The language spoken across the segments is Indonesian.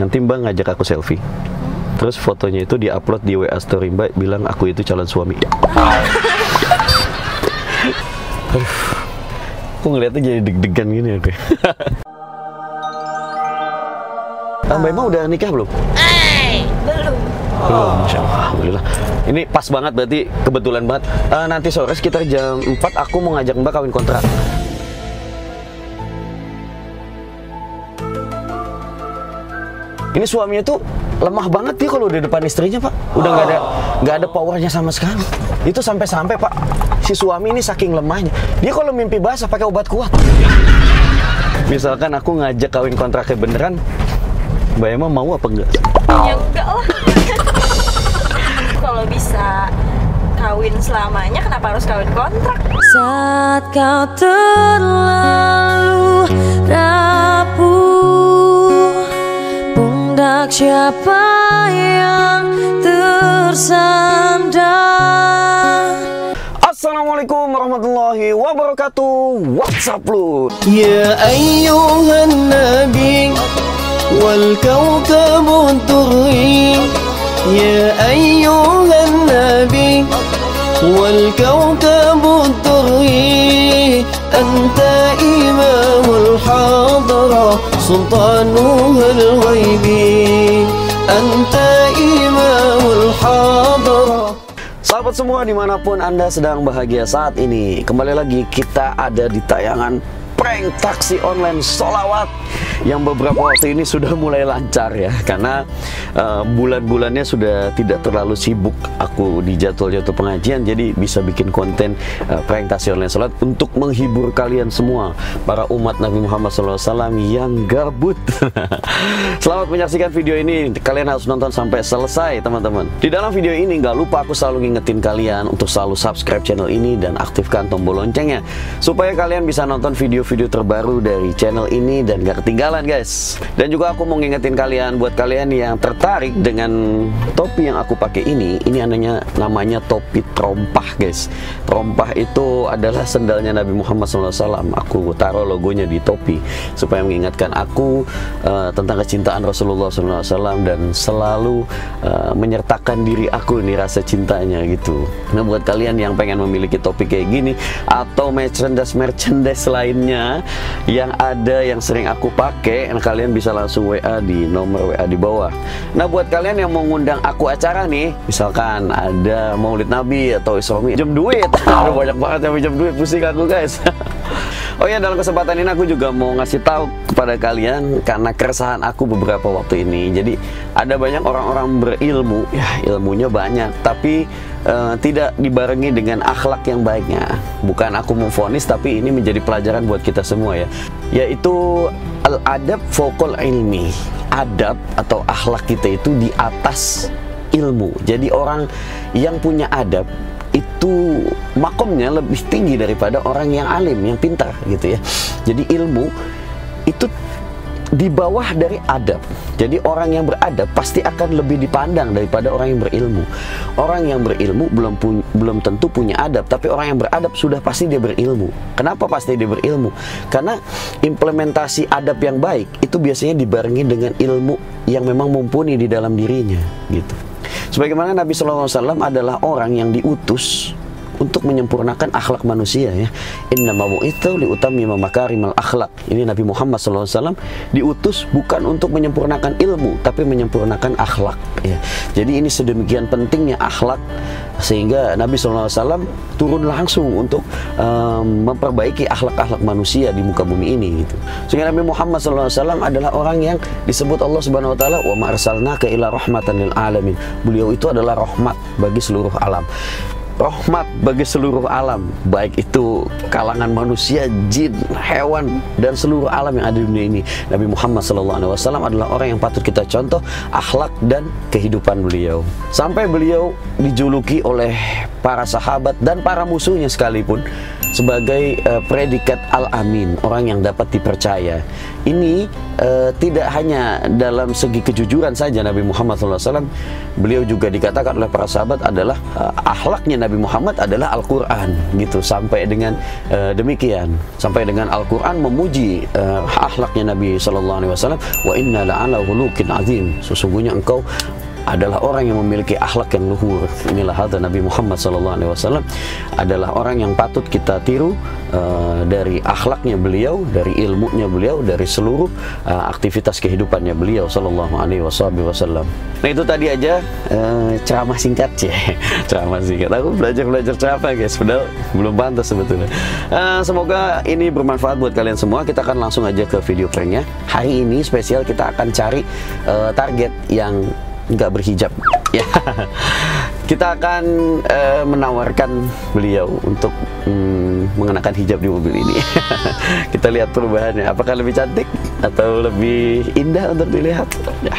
nanti Mbak ngajak aku selfie. Terus fotonya itu diupload di WA story Mbak, bilang aku itu calon suami. Aduh, aku ngeliatnya jadi deg-degan gini oke. Mbak Emma udah nikah belum? Belum. Belum, Masya Allah, alhamdulillah. Ini pas banget berarti, kebetulan banget. Nanti sore sekitar jam 4 aku mau ngajak Mbak kawin kontrak. Ini suaminya tuh lemah banget dia kalau di depan istrinya, Pak. Udah nggak ada powernya sama sekali. Itu sampai-sampai, Pak, si suami ini saking lemahnya, dia kalau mimpi basah pakai obat kuat. Misalkan aku ngajak kawin kontraknya beneran, Mbak Emma mau apa enggak? Ya enggak lah. Kalau bisa kawin selamanya, kenapa harus kawin kontrak? Saat kau terlalu rapuh, pundak siapa yang tersandar? Assalamualaikum warahmatullahi wabarakatuh. WhatsApp lu. Ya ayyuhan nabi wal kawkabu turri. Ya ayyuhan nabi wal kawkabu turri. Anta imamul hadra sultanuhul ghaibi. Anta imamul hadra. Sahabat semua dimanapun Anda sedang bahagia saat ini, kembali lagi kita ada di tayangan prank taksi online Sholawat yang beberapa waktu ini sudah mulai lancar ya, karena bulan-bulannya sudah tidak terlalu sibuk aku di jadwal-jadwal pengajian, jadi bisa bikin konten prank taksi online Sholawat untuk menghibur kalian semua para umat Nabi Muhammad SAW yang gabut. Selamat menyaksikan video ini, kalian harus nonton sampai selesai teman-teman. Di dalam video ini nggak lupa aku selalu ngingetin kalian untuk selalu subscribe channel ini dan aktifkan tombol loncengnya supaya kalian bisa nonton video-video terbaru dari channel ini dan gak ketinggalan guys. Dan juga aku mau ngingetin kalian, buat kalian yang tertarik dengan topi yang aku pakai ini namanya topi terompah guys. Terompah itu adalah sendalnya Nabi Muhammad SAW. Aku taruh logonya di topi supaya mengingatkan aku tentang kecintaan Rasulullah SAW dan selalu menyertakan diri aku nih rasa cintanya gitu. Nah buat kalian yang pengen memiliki topi kayak gini atau merchandise lainnya yang ada yang sering aku pakai, kalian bisa langsung WA di nomor WA di bawah. Nah buat kalian yang mau ngundang aku acara nih, misalkan ada Maulid Nabi atau Isra Mi'raj, jam duit. Ada banyak banget yang pinjam duit, pusing aku guys. Oh ya, dalam kesempatan ini aku juga mau ngasih tahu kepada kalian karena keresahan aku beberapa waktu ini. Jadi ada banyak orang-orang berilmu, ya ilmunya banyak, tapi tidak dibarengi dengan akhlak yang baiknya. Bukan aku memvonis, tapi ini menjadi pelajaran buat kita semua ya. Yaitu al-adab fokol ilmi. Adab atau akhlak kita itu di atas ilmu. Jadi orang yang punya adab itu makomnya lebih tinggi daripada orang yang alim, yang pintar gitu ya. Jadi ilmu itu di bawah dari adab. Jadi orang yang beradab pasti akan lebih dipandang daripada orang yang berilmu. Orang yang berilmu belum tentu punya adab, tapi orang yang beradab sudah pasti dia berilmu. Kenapa pasti dia berilmu? Karena implementasi adab yang baik itu biasanya dibarengi dengan ilmu yang memang mumpuni di dalam dirinya gitu. Sebagaimana Nabi SAW adalah orang yang diutus untuk menyempurnakan akhlak manusia ya. Innama bu'itsu liutammima makarimal akhlak. Ini Nabi Muhammad SAW diutus bukan untuk menyempurnakan ilmu, tapi menyempurnakan akhlak ya. Jadi ini sedemikian pentingnya akhlak sehingga Nabi SAW turun langsung untuk memperbaiki akhlak-akhlak manusia di muka bumi ini gitu. Sehingga Nabi Muhammad SAW adalah orang yang disebut Allah Subhanahu Wa Taala wa ma arsalnaka illa rahmatan lil alamin. Beliau itu adalah rahmat bagi seluruh alam. Rahmat bagi seluruh alam, baik itu kalangan manusia, jin, hewan, dan seluruh alam yang ada di dunia ini. Nabi Muhammad SAW adalah orang yang patut kita contoh akhlak dan kehidupan beliau. Sampai beliau dijuluki oleh para sahabat dan para musuhnya sekalipun sebagai predikat Al-Amin, orang yang dapat dipercaya. Ini tidak hanya dalam segi kejujuran saja Nabi Muhammad SAW, beliau juga dikatakan oleh para sahabat adalah akhlaknya Nabi Nabi Muhammad adalah Al-Quran gitu. Sampai dengan demikian, sampai dengan Al-Quran memuji akhlaknya Nabi SAW. Wa inna la'ala khuluqin azim, sesungguhnya engkau adalah orang yang memiliki akhlak yang luhur. Inilah hadza Nabi Muhammad SAW adalah orang yang patut kita tiru, dari akhlaknya beliau, dari ilmunya beliau, dari seluruh aktivitas kehidupannya beliau sallallahu alaihi wasallam. Nah, itu tadi aja ceramah singkat ya. Ceramah singkat. Aku belajar ceramah guys, padahal belum pantas sebetulnya. Semoga ini bermanfaat buat kalian semua. Kita akan langsung aja ke video pranknya. Hari ini spesial kita akan cari target yang nggak berhijab ya. Kita akan menawarkan beliau untuk mengenakan hijab di mobil ini. Kita lihat perubahannya, apakah lebih cantik atau lebih indah untuk dilihat ya.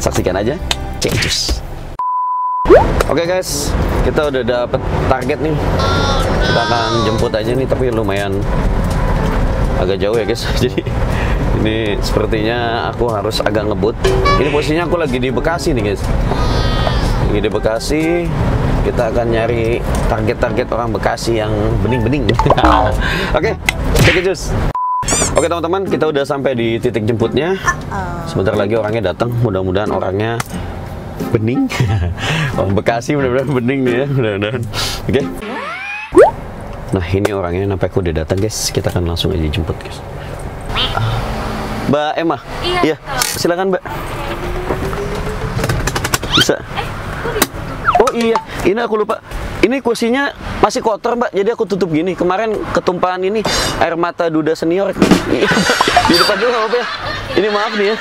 Saksikan aja, cek jus. Oke guys, kita udah dapet target nih. Kita akan jemput aja nih, tapi lumayan agak jauh ya guys. Jadi ini sepertinya aku harus agak ngebut. Ini posisinya aku lagi di Bekasi nih guys. Lagi di Bekasi. Kita akan nyari target-target orang Bekasi yang bening-bening. Oke, check it jus. Oke teman-teman, kita udah sampai di titik jemputnya. Sebentar lagi orangnya datang. Mudah-mudahan orangnya bening. Orang Bekasi mudah-mudahan bening nih ya. Mudah-mudahan. Oke. Nah ini orangnya, nampak udah datang guys. Kita akan langsung aja jemput guys. Mbak Emma? Iya. Silakan Mbak. Bisa? Oh iya, ini aku lupa. Ini kursinya masih kotor Mbak, jadi aku tutup gini. Kemarin ketumpahan ini air mata duda senior. Di depan dulu nggak apa-apa ya? Ini maaf nih ya.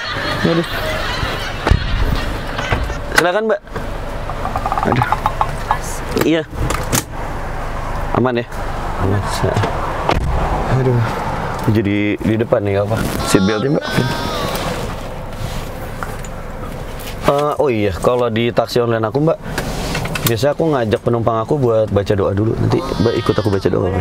Aduh. Silakan Mbak. Aduh. Iya. Aman ya? Aman. Aduh. Jadi di depan nih apa? Seatbeltnya Mbak. Oh iya, kalau di taksi online aku Mbak, biasanya aku ngajak penumpang aku buat baca doa dulu. Nanti Mbak ikut aku baca doa.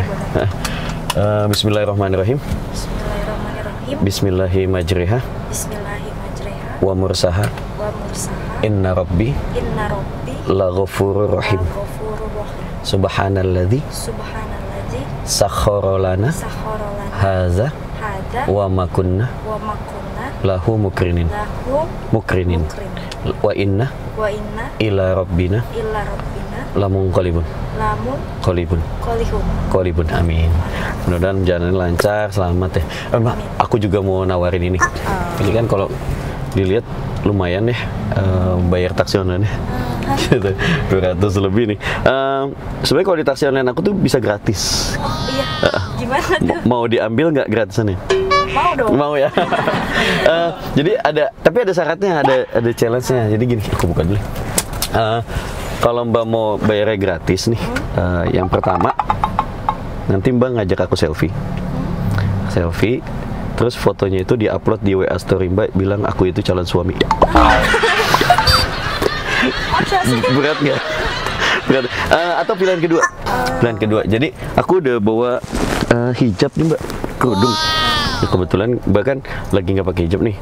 Bismillahirrahmanirrahim. Bismillahirrahmanirrahim. Bismillahirrahmanirrahim. Bismillahirrahmanirrahim. Wa mursaha. Wa mursaha. Inna rabbi. Inna rabbi. Laghafurur rahim. Laghafurur rahim. Subhanalladzi. Subhanalladzi. Sakhkhara lana. Sakhkhara lana. Hadza. Hadza. Wa ma kunna. Wa ma kunna. Lahu mukrinin. Lahu Mukrinin. Wa inna. Wa inna. Ila rabbina. Illa rabbina. Lamunqalibun. Lamun. Qalibun. Qalihum. Qalibun. Amin. Mudah-mudahan jalannya lancar, selamat ya. Mbak, aku juga mau nawarin ini. Ini kan kalau dilihat lumayan ya, bayar taksi online ya. 200 lebih nih. Sebenarnya kalau di taksi online aku tuh bisa gratis. Oh iya. Gimana tuh? Mau diambil nggak gratisannya? Mau dong. Mau ya. Jadi tapi ada syaratnya, ada challenge-nya. Jadi gini, aku buka dulu. Kalau Mbak mau bayarnya gratis nih, yang pertama nanti Mbak ngajak aku selfie. Selfie, terus fotonya itu diupload di WA story Mbak, bilang aku itu calon suami. Berat nggak? Berat. Atau pilihan kedua? Pilihan kedua. Jadi aku udah bawa hijab nih Mbak, kerudung. Ya, kebetulan bahkan lagi nggak pakai hijab nih.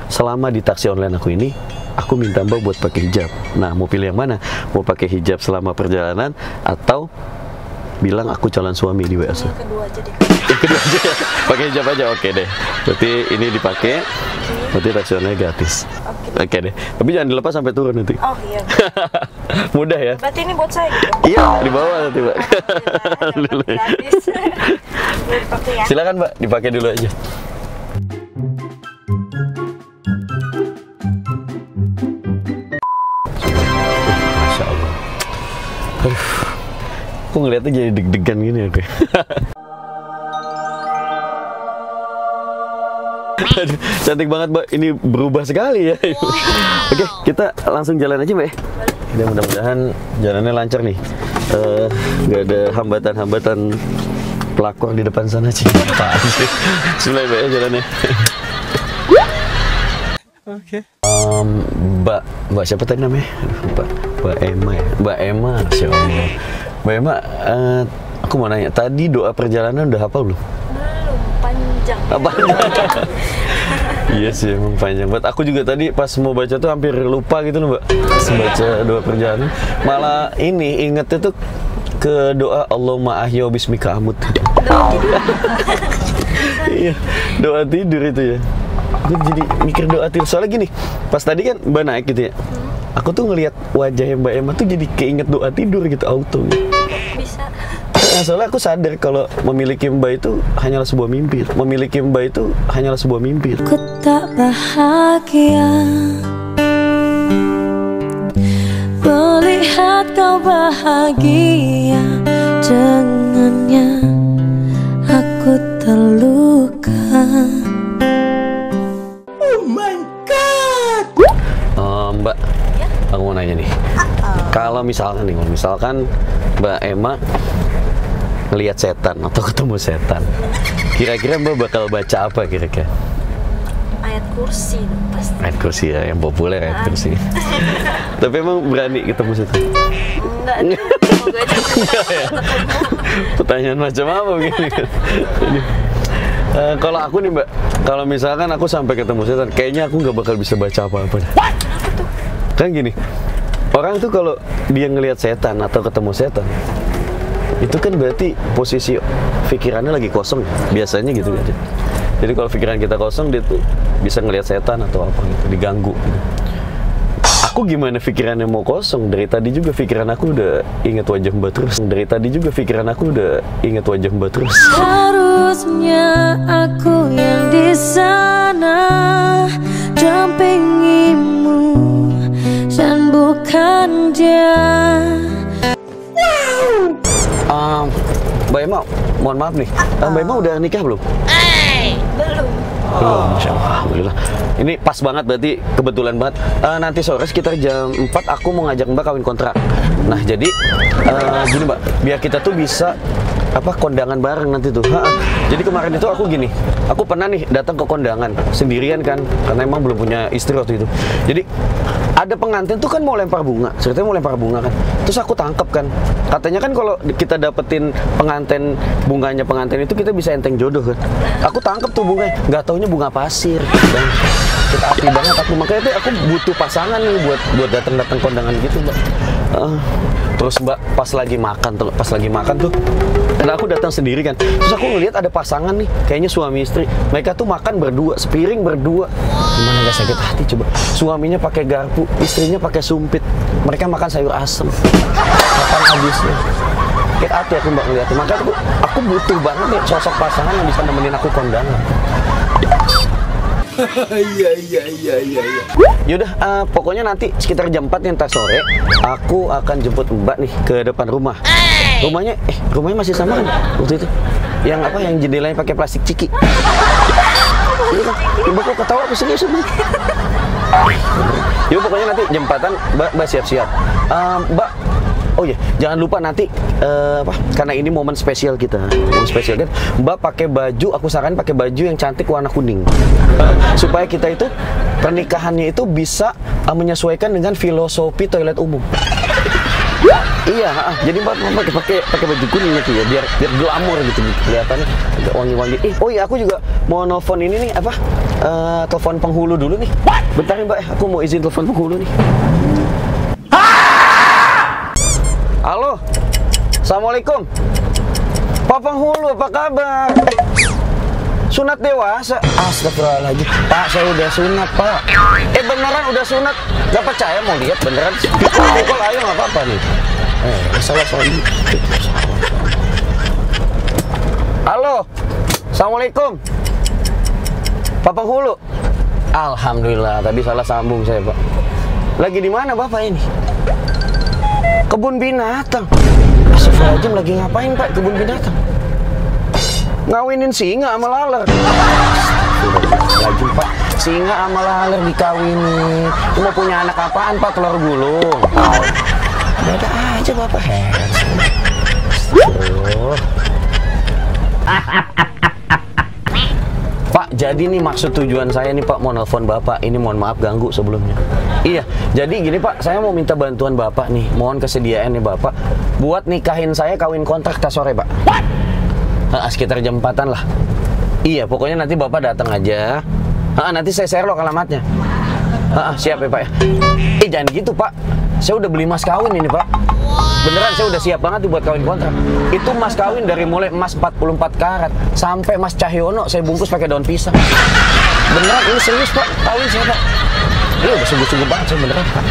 Selama di taksi online aku ini, aku minta Mbak buat pakai hijab. Nah, mau pilih yang mana? Mau pakai hijab selama perjalanan atau bilang aku calon suami di WA? Yang kedua aja deh. Yang kedua aja ya? Pakai hijab aja, oke deh. Berarti ini dipakai, berarti taksi online gratis. Oke deh. Tapi jangan dilepas sampai turun nanti. Oh iya. Mudah ya? Berarti ini buat saya gitu? Iya, di bawah nanti Mbak. Gratis. Ya. Silakan Mbak, dipakai dulu aja. Masya Allah. Aduh, kok ngeliatnya jadi deg-degan gini ya? Aduh, cantik banget Mbak, ini berubah sekali ya. Oke, kita langsung jalan aja Mbak. Ya, mudah-mudahan jalannya lancar nih. Nggak ada hambatan-hambatan pelakor di depan sana sih. Bismillah Mbak ya jalannya. Oke. Mbak siapa tadi namanya? Mbak Emma ya. Mbak Emma, Masya Allah. Mbak Emma, aku mau nanya, tadi doa perjalanan udah hafal belum? Belum, panjang. Apa? Iya sih, emang panjang banget. Aku juga tadi pas mau baca tuh hampir lupa gitu loh, Mbak. Pas baca doa perjalanan, malah ini ingetnya tuh ke doa Allahumma ahya bismika amut. Iya, doa tidur itu ya. Aku jadi mikir doa tidur. Soalnya gini, pas tadi kan Mbak naik gitu ya, aku tuh ngelihat wajahnya Mbak Emma tuh jadi keinget doa tidur gitu, auto gitu. Bisa. Nah, soalnya aku sadar kalau memiliki Mbak itu hanyalah sebuah mimpi. Memiliki Mbak itu hanyalah sebuah mimpi. Ku tak bahagia melihat kau bahagia dengannya. Aku terluka. Oh my God. Mbak, aku mau nanya nih. Kalau misalkan Mbak Emma ngelihat setan atau ketemu setan, kira-kira Mbak bakal baca apa kira-kira? Ayat kursi dong, pasti. Ayat kursi ya, yang populer ayat kursi. Tapi emang berani ketemu setan? Enggak, semoga aja Enggak ya? Pertanyaan macam apa begini kan? Kalau aku nih Mbak, kalau misalkan aku sampai ketemu setan, kayaknya aku nggak bakal bisa baca apa-apa. Kan gini, orang tuh kalau dia ngelihat setan atau ketemu setan, itu kan berarti posisi pikirannya lagi kosong, biasanya gitu kan. Jadi kalau pikiran kita kosong, dia tuh bisa ngelihat setan atau apa gitu, diganggu gitu. Aku gimana pikirannya mau kosong? Dari tadi juga pikiran aku udah inget wajah Mbak terus. Dari tadi juga pikiran aku udah inget wajah Mbak terus. Harusnya aku yang di sana dampingimu dan bukan dia. Mbak Emma, mohon maaf nih. Mbak Emma udah nikah belum? belum. Belum, Masya Allah, alhamdulillah. Ini pas banget berarti, kebetulan banget. Nanti sore sekitar jam 4 aku mau ngajak Mbak kawin kontrak. Nah jadi gini Mbak, biar kita tuh bisa kondangan bareng nanti tuh. Jadi kemarin itu aku gini, aku pernah nih datang ke kondangan sendirian kan, karena emang belum punya istri waktu itu. Jadi ada pengantin tuh kan mau lempar bunga, ceritanya mau lempar bunga kan. Terus aku tangkep kan, katanya kan kalau kita dapetin bunganya pengantin itu kita bisa enteng jodoh kan. Aku tangkep tuh bunganya, nggak taunya bunga pasir. Dan kita hati banget aku, makanya tuh aku butuh pasangan nih buat datang kondangan gitu Mbak. Terus Mbak pas lagi makan tuh, dan aku datang sendiri kan. Terus aku ngelihat ada pasangan nih, kayaknya suami istri. Mereka tuh makan berdua, sepiring berdua. Gimana nggak sakit hati coba? Suaminya pakai garpu, istrinya pakai sumpit. Mereka makan sayur asem. Kapan habisnya? Sakit hati aku Mbak ngeliat. Makanya aku butuh banget nih sosok pasangan yang bisa nemenin aku kondangan. Iya. Yaudah, pokoknya nanti sekitar jam 4 nih ntar sore, aku akan jemput Mbak nih ke depan rumah. Rumahnya masih sama kan waktu itu? Yang jendelanya pakai plastik ciki. Iya kan? Mbak kok ketawa aku serius Mbak. Yuk pokoknya nanti jam 4-an Mbak siap-siap. Mbak, oh iya, jangan lupa nanti karena ini momen spesial kita, kan, Mbak pakai baju, aku sarankan pakai baju yang cantik warna kuning, supaya kita itu pernikahannya itu bisa menyesuaikan dengan filosofi toilet umum. Iya, jadi Mbak pakai baju kuning gitu ya, biar glamor gitu kelihatannya agak wangi-wangi. Oh iya, aku juga mau nelfon ini nih telepon penghulu dulu nih. Bentar nih Mbak, aku mau izin telepon penghulu nih. Halo, assalamualaikum. Pak Penghulu, apa kabar? Sunat dewasa? Astagfirullahaladzim. Pak, saya udah sunat Pak. Beneran udah sunat? Gak percaya mau lihat beneran? Kalau ayo nggak apa-apa nih. Salah. Halo, assalamualaikum. Pak Penghulu. Alhamdulillah, tadi salah sambung saya Pak. Lagi di mana Bapak ini? Kebun binatang. Astagfirullahaladzim, lagi ngapain Pak kebun binatang? Ngawinin singa sama laler. Astagfirullahaladzim Pak, singa sama laler dikawinin. Cuma punya anak apaan Pak? Telur gulung. Ada aja Bapak heran. Pak, jadi nih maksud tujuan saya nih Pak, mau nelfon Bapak. Ini mohon maaf ganggu sebelumnya. Iya, jadi gini Pak, saya mau minta bantuan Bapak nih. Mohon kesediaan nih Bapak buat nikahin saya kawin kontrak tas sore Pak. Sekitar jam 4-an lah. Iya, pokoknya nanti Bapak datang aja. Nanti saya share lo alamatnya. Siap ya Pak ya. Jangan gitu Pak. Saya udah beli mas kawin ini Pak. Beneran saya udah siap banget buat kawin kontrak. Itu mas kawin dari mulai emas 44 karat sampai mas Cahyono saya bungkus pakai daun pisang. Beneran ini serius Pak. Kawin saya Pak. Ini udah sungguh-sungguh banget saya beneran Pak.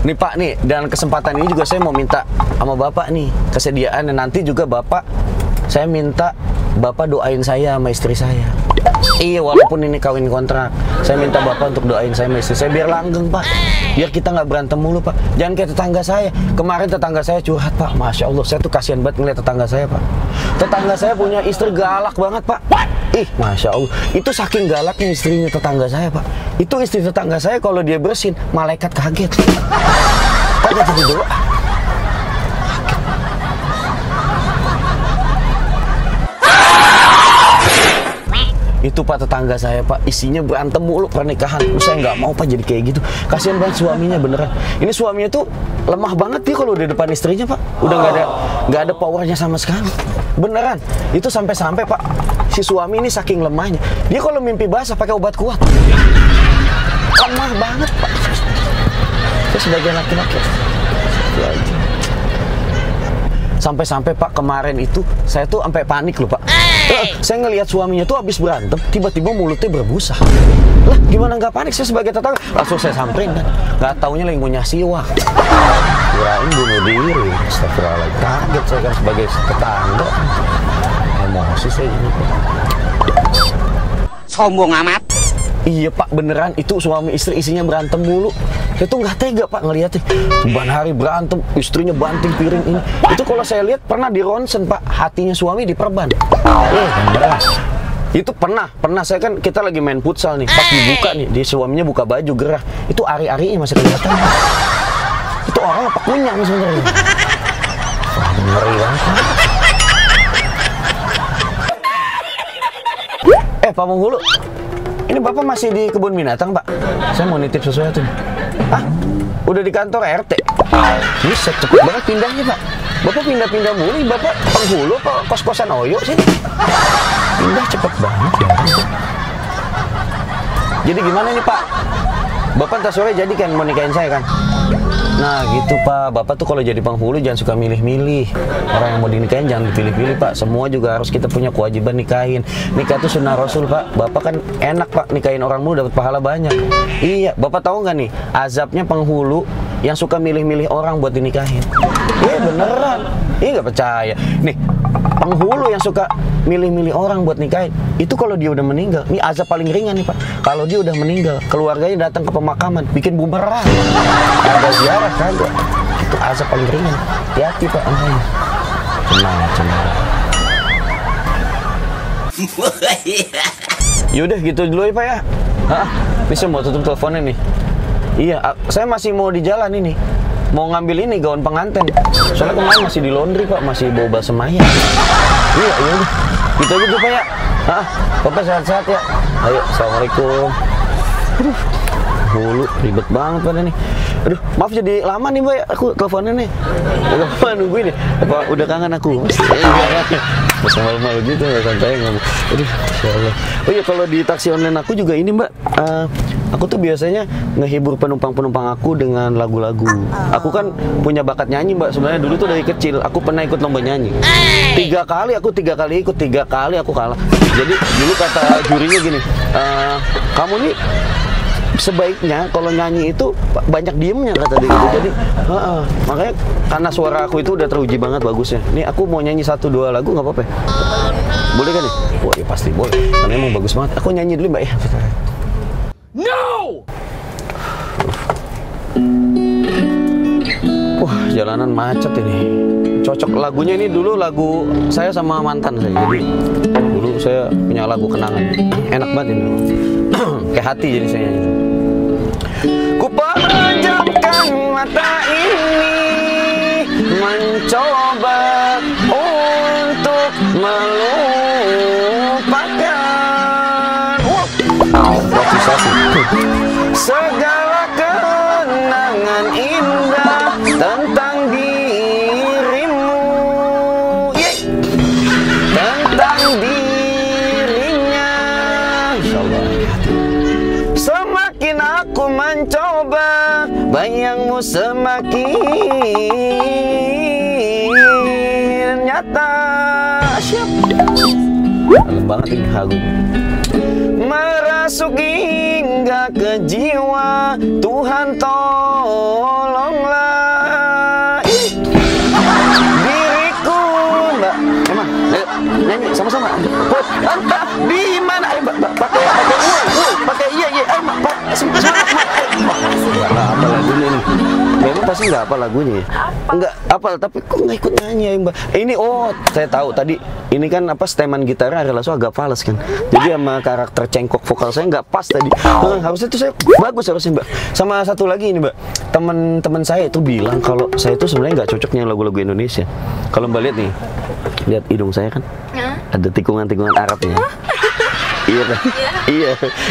Nih Pak nih, dan kesempatan ini juga saya mau minta sama Bapak nih kesediaan, nanti juga Bapak saya minta Bapak doain saya sama istri saya. Iya, walaupun ini kawin kontrak, saya minta Bapak untuk doain saya sama istri saya biar langgeng Pak, biar kita nggak berantem mulu Pak. Jangan kayak tetangga saya. Kemarin tetangga saya curhat Pak, Masya Allah saya tuh kasihan banget ngeliat tetangga saya Pak. Tetangga saya punya istri galak banget Pak. Masya Allah, itu saking galaknya istrinya tetangga saya Pak. Itu istri tetangga saya kalau dia bersin, malaikat kaget. Kagak jadi doa. Itu Pak tetangga saya Pak, isinya berantem mulu pernikahan. Saya nggak mau Pak jadi kayak gitu. Kasihan banget suaminya beneran. Ini suaminya tuh lemah banget dia kalau di depan istrinya Pak. Udah nggak ada powernya sama sekali. Beneran. Itu sampai-sampai Pak, si suami ini saking lemahnya, dia kalau mimpi basah pakai obat kuat. Lemah banget Pak. Saya sebagai laki-laki. Sampai-sampai Pak kemarin itu saya tuh sampai panik loh Pak. Saya ngelihat suaminya tuh habis berantem, tiba-tiba mulutnya berbusa. Lah gimana nggak panik, saya sebagai tetangga langsung saya samperin kan. Nggak taunya lagi ngunyah siwak. Kirain bunuh diri. Astagfirullahaladzim, kaget saya kan sebagai tetangga. Emosi saya ini Pak. Sombong amat. Iya Pak, beneran itu suami istri isinya berantem mulu. Saya tuh nggak tega Pak ngeliatnya. Seban hari berantem, istrinya banting piring ini. Itu kalau saya lihat pernah di ronsen Pak, hatinya suami diperban. Beneran. Itu pernah saya kan kita lagi main futsal nih, pas dibuka nih, dia suaminya buka baju gerah. Itu ari-arinya masih kelihatan. Itu orang apa kunyang sebenarnya. Wah, ngeri banget. Pak Penghulu. Ini Bapak masih di kebun binatang, Pak? Saya mau nitip sesuatu nih. Hah? Udah di kantor RT? Bisa cepet banget pindahnya, Pak. Bapak pindah-pindah mulu, Bapak Penghulu apa kos-kosan Oyo sih? Pindah cepet banget ya. Jadi gimana nih, Pak? Bapak ntar sore jadi kan mau nikahin saya kan? Nah gitu Pak, Bapak tuh kalau jadi penghulu jangan suka milih-milih. Orang yang mau dinikahin jangan dipilih-pilih Pak. Semua juga harus kita punya kewajiban nikahin. Nikah itu sunnah Rasul Pak. Bapak kan enak Pak nikahin orang mulu dapat pahala banyak. Iya, Bapak tahu nggak nih azabnya penghulu yang suka milih-milih orang buat dinikahin? Iya beneran. Iya nggak percaya. Nih penghulu yang suka milih-milih orang buat nikahin itu kalau dia udah meninggal, ini azab paling ringan nih Pak. Kalau dia udah meninggal, keluarganya datang ke pemakaman bikin bumerang, ada ziarah kagak, itu azab paling ringan. Hati-hati Pak, makanya tenang. Yaudah gitu dulu ya Pak ya. Ini saya mau tutup teleponnya nih. Iya, saya masih mau di jalan ini, mau ngambil ini gaun pengantin. Soalnya kemarin masih di laundry Pak, masih bau basemaya. Iya, yaudah. Gitu aja Pak ya. Bapak sehat-sehat ya. Ayo, assalamualaikum. Aduh, hulu ribet banget pada nih. Aduh, maaf jadi lama nih Mbak ya. Aku teleponnya nih. Udah nungguin nih. Apa udah kangen aku? Masa malu-malu gitu nggak santai ngomong. Aduh, insyaallah. Oh iya, kalau di taksi online aku juga ini Mbak. Aku tuh biasanya ngehibur penumpang-penumpang aku dengan lagu-lagu. Aku kan punya bakat nyanyi Mbak. Sebenarnya dulu tuh dari kecil aku pernah ikut lomba nyanyi. 3 kali ikut, 3 kali aku kalah. Jadi dulu kata jurinya gini, kamu nih sebaiknya kalau nyanyi itu banyak diemnya kata dia gitu. Jadi makanya karena suara aku itu udah teruji banget bagusnya. Nih aku mau nyanyi 1-2 lagu nggak apa-apa? Boleh kan nih? Wah ya pasti boleh. Karena emang bagus banget. Aku nyanyi dulu Mbak ya. No! Wah, jalanan macet ini. Cocok lagunya ini dulu lagu saya sama mantan saya. Jadi dulu saya punya lagu kenangan. Enak banget ini. Kayak hati jadi saya nyanyi. Ku pejamkan mata ini mencoba untuk melupakan segala kenangan indah tentang dirimu, tentang Masya Allah. Semakin aku mencoba, bayangmu semakin nyata. Siap. Dalam banget ini lagu. Merasuk hingga ke jiwa, Tuhan tolonglah diriku, Mbak. Emang, ayo nyanyi sama-sama. Put, entah di mana, pakai iya, ayo Mbak, semangat. Apa lagunya nih? Memang pasti nggak apa lagunya. Nggak apa, tapi kok nggak ikut nyanyi ya Mbak? Ini saya tahu tadi. Ini kan steman gitarnya adalah agak fals kan. Jadi sama karakter cengkok vokal saya nggak pas tadi. Harusnya itu saya bagus harusnya Mbak. Sama satu lagi ini Mbak, teman-teman saya itu bilang kalau saya itu sebenarnya nggak cocok nyanyi lagu-lagu Indonesia. Kalau Mbak lihat nih, lihat hidung saya kan, ada tikungan-tikungan Arabnya. Iya kan?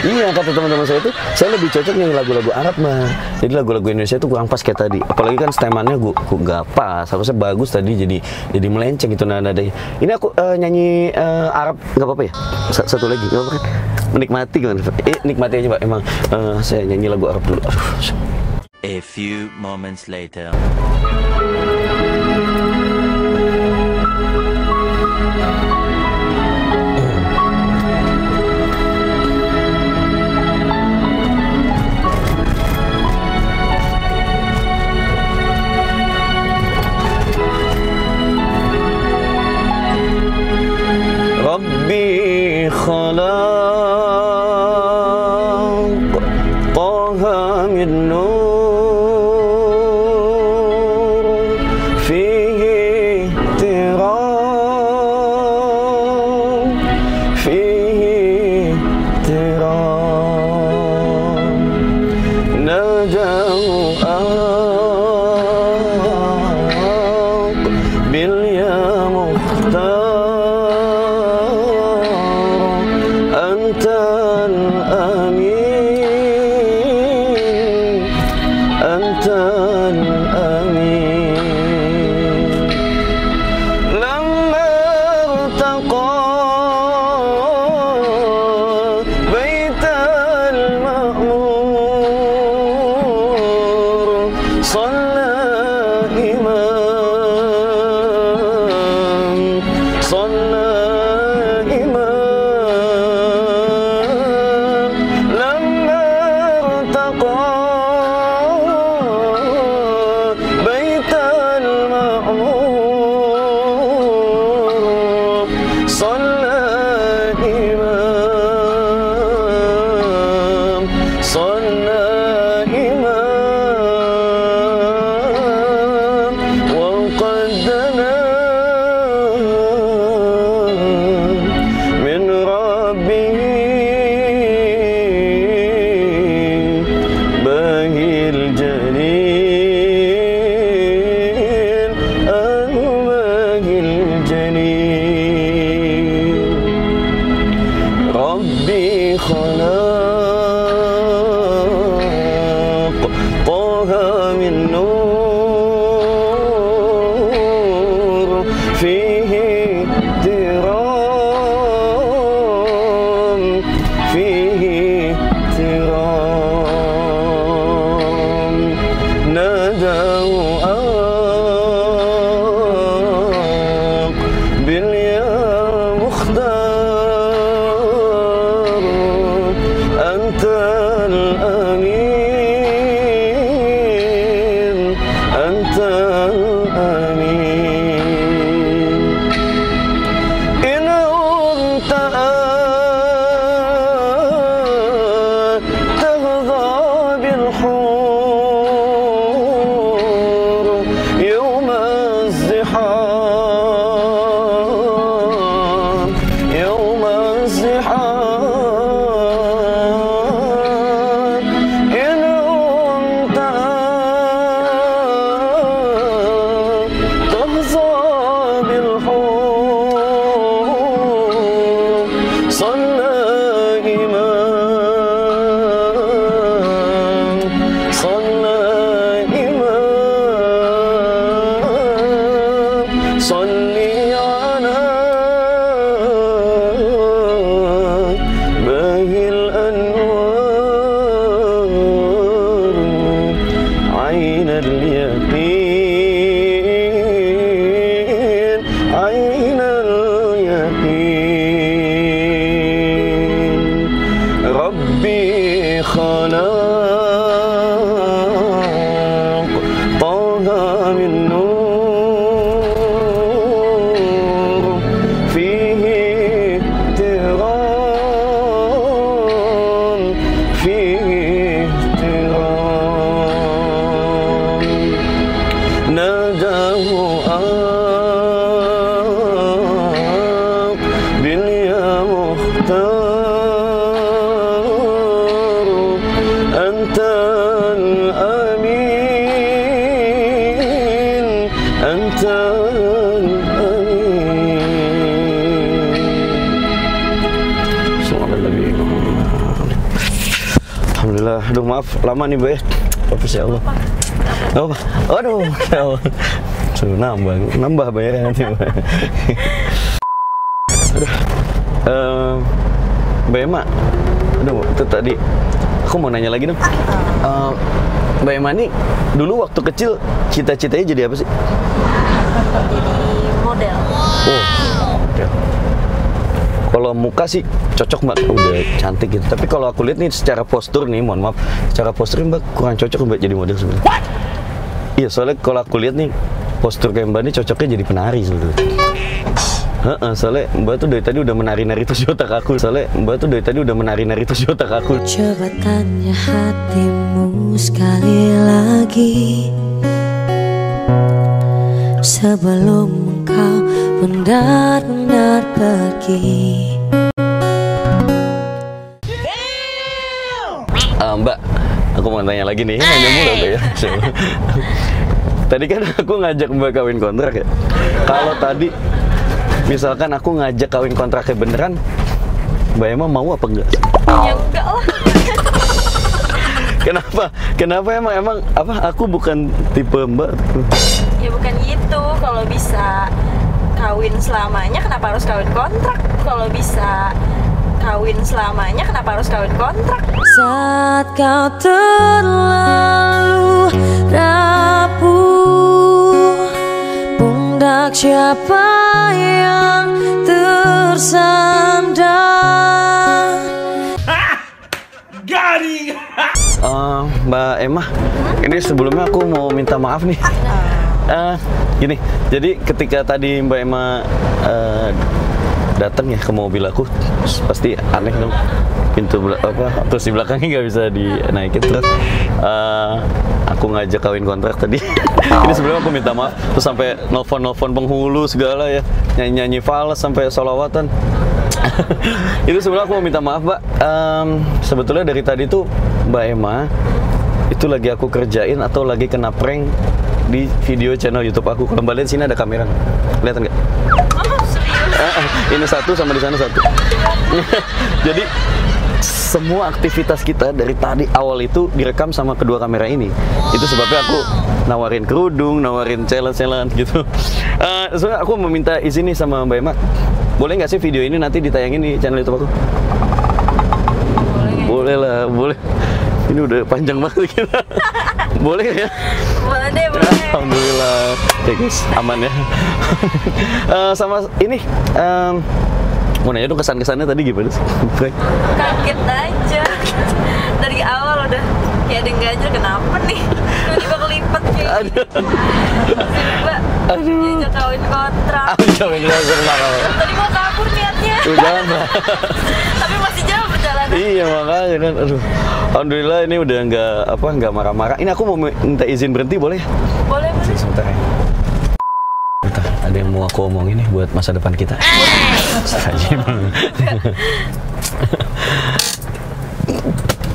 Iya kata teman-teman saya itu, saya lebih cocok nyanyi lagu-lagu Arab mah. Jadi lagu-lagu Indonesia itu kurang pas kayak tadi. Apalagi kan stemannya gua nggak pas. Harusnya bagus tadi, jadi melenceng gitu nadanya. Ini aku nyanyi Arab nggak apa-apa ya? Satu lagi nggak apa-apa kan? Menikmati kan? Nikmati aja Pak. Emang saya nyanyi lagu Arab dulu. A few moments later. Rabbi khalaq Taha min nur fihi tiram najahu bil ya mukhtar صلي على باهي Antal amin, antal amin. Alhamdulillah. Aduh maaf lama nih Mbak ya. Apa sih Allah. Oh, aduh. Sudah nambah bayaran nanti Mbak. Aduh. Mbak Emma. Aduh, itu tadi aku mau nanya lagi dong. Mbak Emma nih dulu waktu kecil cita-citanya jadi apa sih? Jadi model. Oh, model. Kalau muka sih cocok Mbak, udah cantik gitu. Tapi kalau aku lihat nih secara postur nih, mohon maaf, secara postur Mbak kurang cocok Mbak jadi model sebenarnya. Iya, soalnya kalau aku lihat nih postur kayak Mbak ini cocoknya jadi penari sebetulnya. Soalnya Mbak tuh dari tadi udah menari-nari terus di otak aku. Coba tanya hatimu sekali lagi sebelum engkau benar-benar pergi. Mbak, aku mau tanya lagi nih, nanya mulu Mbak ya. Tadi kan aku ngajak Mbak kawin kontrak ya. Kalau tadi misalkan aku ngajak kawin kontraknya beneran, Mbak Emma mau apa enggak? Ya enggak lah. Kenapa emang apa? Aku bukan tipe Mbak. Ya bukan gitu. Kalau bisa kawin selamanya, kenapa harus kawin kontrak? Kalau bisa kawin selamanya, kenapa harus kawin kontrak? Saat kau terlalu rapuh, pundak siapa yang tersandar? Garing. Mbak Emma, ini sebelumnya aku mau minta maaf nih. Gini, jadi ketika tadi Mbak Emma datang ya ke mobil aku, pasti aneh dong, pintu terus di belakangnya nggak bisa dinaikin, terus aku ngajak kawin kontrak tadi. Ini sebelumnya aku minta maaf, terus sampai nelfon penghulu segala ya, nyanyi fals sampai sholawatan. Itu sebelumnya aku mau minta maaf Mbak. Sebetulnya dari tadi tuh Mbak Emma itu lagi aku kerjain atau lagi kena prank di video channel YouTube aku. Kalau Mbak lihat sini ada kamera, kelihatan nggak? Ini satu sama di sana satu. Jadi semua aktivitas kita dari tadi awal itu direkam sama kedua kamera ini. Itu sebabnya aku nawarin kerudung, nawarin challenge gitu. Soalnya aku meminta izin nih sama Mbak Emma. Boleh nggak sih video ini nanti ditayangin di channel YouTube aku? Boleh lah, boleh. Ini udah panjang banget kita. Boleh ya? Boleh deh, boleh. Alhamdulillah. Oke guys, aman ya. Sama ini, mau nanya dong kesan-kesannya tadi gimana sih? Kaget aja. Dari awal udah kayak ada yang ganjel, kenapa nih? Tiba-tiba kelipet kayak gitu. Mbak, diajak kawin kontrak. Tadi mau kabur niatnya. Jangan Mbak. Tapi masih jauh perjalanan. Iya makanya kan, aduh. Alhamdulillah ini udah nggak marah-marah. Ini aku mau minta izin berhenti boleh? Boleh. Sebentar ya. Bentar, ada yang mau aku omongin nih buat masa depan kita.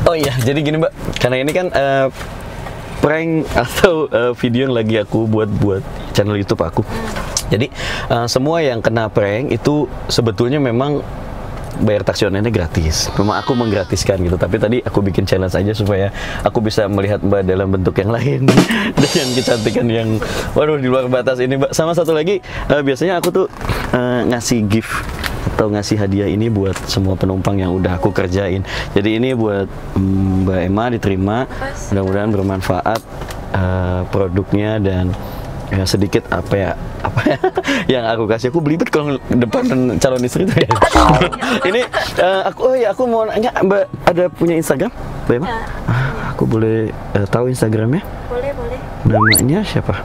Oh iya, jadi gini Mbak, karena ini kan prank atau video yang lagi aku buat channel YouTube aku. Jadi semua yang kena prank itu sebetulnya memang bayar taksi online-nya gratis. Memang aku menggratiskan gitu. Tapi tadi aku bikin challenge aja supaya aku bisa melihat Mbak dalam bentuk yang lain dengan kecantikan yang waduh di luar batas ini Mbak. Sama satu lagi, biasanya aku tuh ngasih gift atau ngasih hadiah ini buat semua penumpang yang udah aku kerjain. Jadi ini buat Mbak Emma diterima. Mudah-mudahan bermanfaat produknya dan ya sedikit apa ya yang aku kasih. Aku belibet kalau depan calon istri itu ya. Ini aku mau nanya Mbak, ada punya Instagram Mbak Emma? Aku boleh tahu Instagramnya? Boleh. Namanya siapa?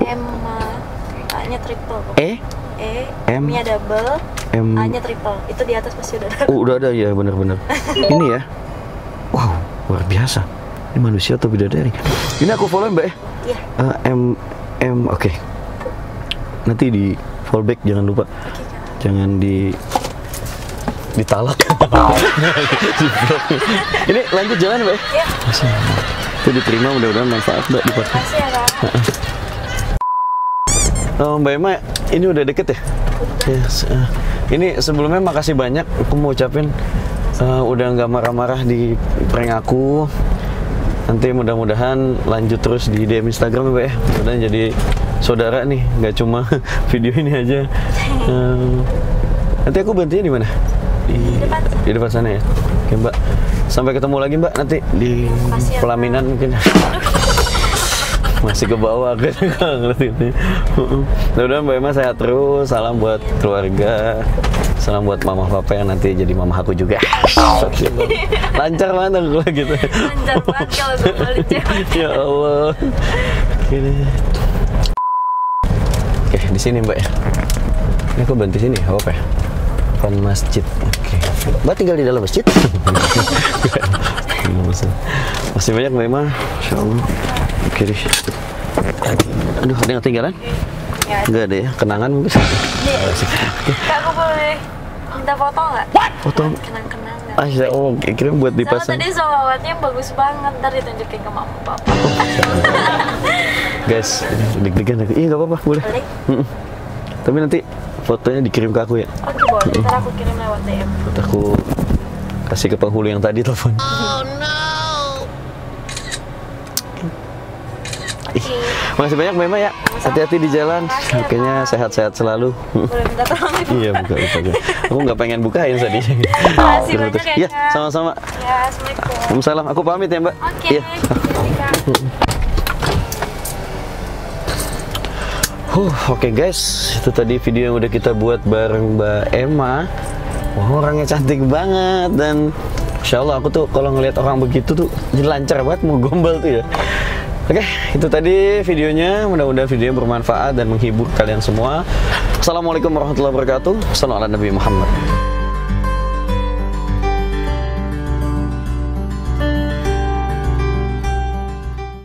Emma, A-nya triple. M-nya double, A-nya triple. Itu di atas pasti udah ada. Udah ada ya, bener-bener. Ini ya, wow, luar biasa. Ini manusia atau bidadari? Ini aku follow Mbak ya? Iya. Oke. Nanti di fallback jangan lupa. Jangan di ditalak. Ini lanjut jalan Mbak? Iya. Itu diterima, mudah-mudahan manfaat Mbak di podcast. Makasih ya Kak. Mbak Emma, ini udah deket ya? Yes. Ini sebelumnya makasih banyak. Aku mau ucapin udah nggak marah-marah di prank aku. Nanti mudah-mudahan lanjut terus di DM Instagram Mbak ya. Mudah-mudahan jadi saudara nih, nggak cuma video ini aja. Nanti aku bantunya di mana? Di depan sana ya. Oke Mbak. Sampai ketemu lagi Mbak nanti di pelaminan mungkin. Masih ke bawah kan ngerti. Mudah-mudahan Mbak Emma sehat terus. Salam buat keluarga. Salam buat mama papa yang nanti jadi mama aku juga. Lancar banget aku gitu. Lancar banget kalau gue balik cewek. Ya Allah. Oke, di sini Mbak ya. Ini aku bantu sini, apa ya? Depan masjid. Oke. Mbak tinggal di dalam masjid? Masih banyak Mbak Emma. Insya Allah. Oke deh. Aduh, ada yang ketinggalan? Enggak ada ya, kenangan mungkin. Kak, aku boleh minta foto nggak? Foto? Kenang-kenangan. Ya Allah, kira buat Sama dipasang. tadi sholawatnya bagus banget, ntar ditunjukin ke mama papa. Guys, deg-degan aku. Iya nggak apa-apa, boleh. Boleh? Tapi nanti fotonya dikirim ke aku ya. Oke boleh, ntar aku kirim lewat DM. Foto aku kasih ke penghulu yang tadi telepon. Makasih banyak Mbak Emma ya. Hati-hati di jalan. Kayaknya sehat-sehat selalu. Boleh minta tolong? Iya buka. Aku nggak pengen bukain tadi. Makasih banyak ya Iya, Kak. sama-sama. Ya, assalamualaikum. Waalaikumsalam. Aku pamit ya Mbak. Oke, Iya. Oke guys, itu tadi video yang udah kita buat bareng Mbak Emma. Wah, orangnya cantik banget dan Insya Allah aku tuh kalau ngelihat orang begitu tuh jadi lancar banget mau gombal tuh ya. Oke, itu tadi videonya. Mudah-mudahan videonya bermanfaat dan menghibur kalian semua. Assalamualaikum warahmatullahi wabarakatuh. Sallallahu alaihi Nabi Muhammad.